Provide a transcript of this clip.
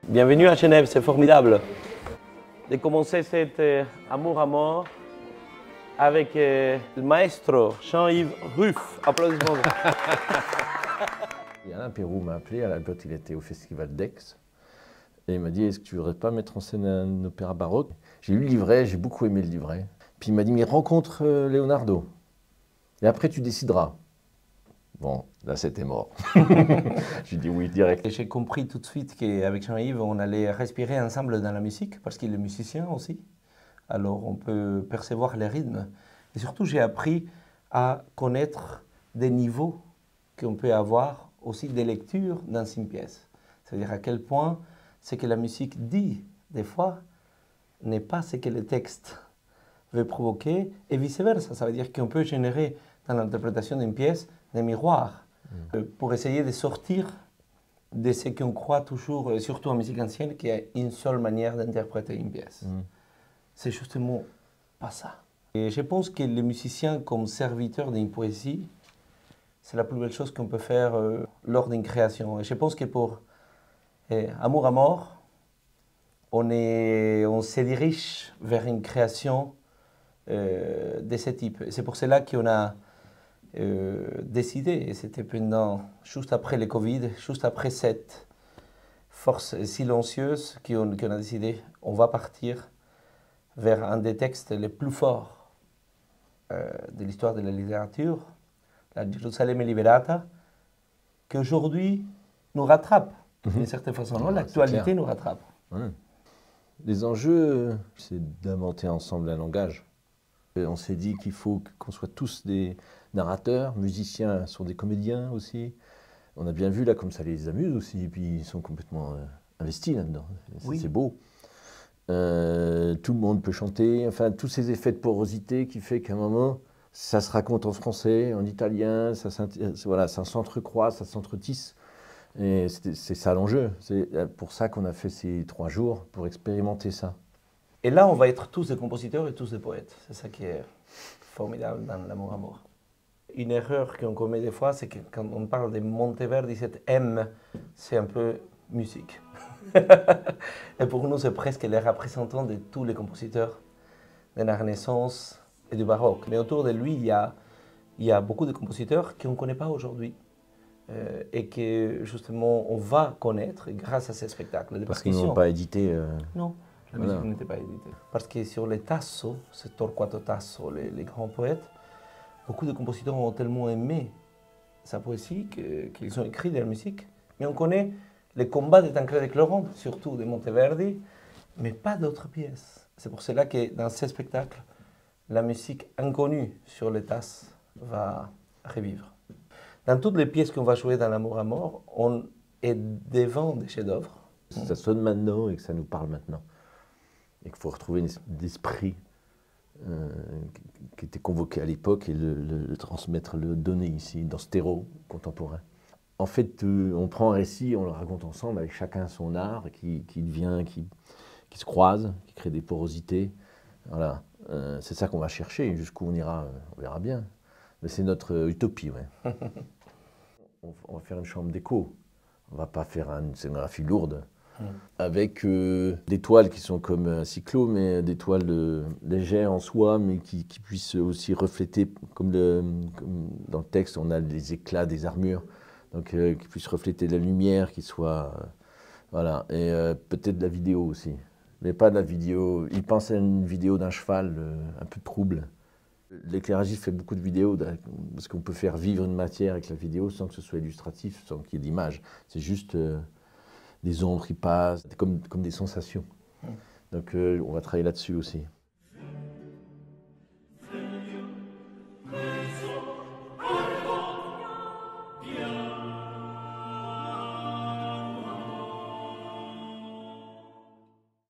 Bienvenue à Genève, c'est formidable de commencer cet amour à mort avec le maestro Jean-Yves Ruff. Applaudissements. Alain Pérou m'a appelé, à l'époque il était au festival d'Aix, et il m'a dit: est-ce que tu voudrais pas mettre en scène un opéra baroque? J'ai lu le livret, j'ai beaucoup aimé le livret. Puis il m'a dit: mais rencontre Leonardo, et après tu décideras. Bon, là c'était mort. J'ai dit oui direct. J'ai compris tout de suite qu'avec Jean-Yves, on allait respirer ensemble dans la musique, parce qu'il est musicien aussi. Alors on peut percevoir les rythmes. Et surtout, j'ai appris à connaître des niveaux qu'on peut avoir aussi des lectures dans une pièce. C'est-à-dire à quel point ce que la musique dit, des fois, n'est pas ce que le texte veut provoquer, et vice-versa. Ça veut dire qu'on peut générer dans l'interprétation d'une pièce des miroirs pour essayer de sortir de ce qu'on croit toujours, surtout en musique ancienne, qu'il y a une seule manière d'interpréter une pièce. C'est justement pas ça. Et je pense que les musiciens, comme serviteurs d'une poésie, c'est la plus belle chose qu'on peut faire lors d'une création. Et je pense que pour Amour à mort, on se dirige vers une création de ce type. Et c'est pour cela qu'on a décidé, et c'était juste après le Covid, juste après cette force silencieuse qu'on a décidé, on va partir vers un des textes les plus forts de l'histoire de la littérature, la Jérusalem Liberata, qui aujourd'hui nous rattrape, d'une certaine façon. L'actualité nous rattrape. Ouais. Les enjeux, c'est d'inventer ensemble un langage. On s'est dit qu'il faut qu'on soit tous des narrateurs, musiciens sont des comédiens aussi. On a bien vu là comme ça les amuse aussi, et puis ils sont complètement investis là-dedans. Oui. C'est beau. Tout le monde peut chanter, enfin tous ces effets de porosité qui fait qu'à un moment, ça se raconte en français, en italien, ça s'entrecroise, ça s'entretisse. Et c'est ça l'enjeu. C'est pour ça qu'on a fait ces 3 jours, pour expérimenter ça. Et là, on va être tous des compositeurs et tous des poètes. C'est ça qui est formidable dans l'amour à mort. Une erreur qu'on commet des fois, c'est que quand on parle de Monteverdi, cette M, c'est un peu musique. Et pour nous, c'est presque les représentants de tous les compositeurs de la Renaissance et du baroque. Mais autour de lui, il y a beaucoup de compositeurs qu'on ne connaît pas aujourd'hui. Et que justement, on va connaître grâce à ces spectacles. Parce qu'ils n'ont pas édité. Non. La musique n'était pas éditée. Parce que sur les Tasso, c'est Torquato Tasso, les grands poètes, beaucoup de compositeurs ont tellement aimé sa poésie qu'ils ont écrit de la musique. Mais on connaît les combats de Tancrède et Cloron, surtout de Monteverdi, mais pas d'autres pièces. C'est pour cela que dans ces spectacles, la musique inconnue sur les tasses va revivre. Dans toutes les pièces qu'on va jouer dans l'Amour à mort, on est devant des chefs-d'œuvre. Ça sonne maintenant et que ça nous parle maintenant. Et qu'il faut retrouver l'esprit qui était convoqué à l'époque et le transmettre, le donner ici, dans ce terreau contemporain. En fait, on prend un récit, on le raconte ensemble avec chacun son art qui se croise, qui crée des porosités. Voilà. C'est ça qu'on va chercher. Jusqu'où on ira, on verra bien. Mais c'est notre utopie, ouais. On va faire une chambre d'écho. On ne va pas faire une scénographie lourde. Avec des toiles qui sont comme un cyclo, mais des toiles légères en soi, mais qui puissent aussi refléter, comme dans le texte, on a les éclats des armures, donc qui puissent refléter de la lumière, qui soit... voilà, et peut-être de la vidéo aussi. Mais pas de la vidéo... Il pense à une vidéo d'un cheval un peu trouble. L'éclairagiste fait beaucoup de vidéos, parce qu'on peut faire vivre une matière avec la vidéo sans que ce soit illustratif, sans qu'il y ait d'image. C'est juste... des ombres qui passent, comme des sensations. Donc on va travailler là-dessus aussi.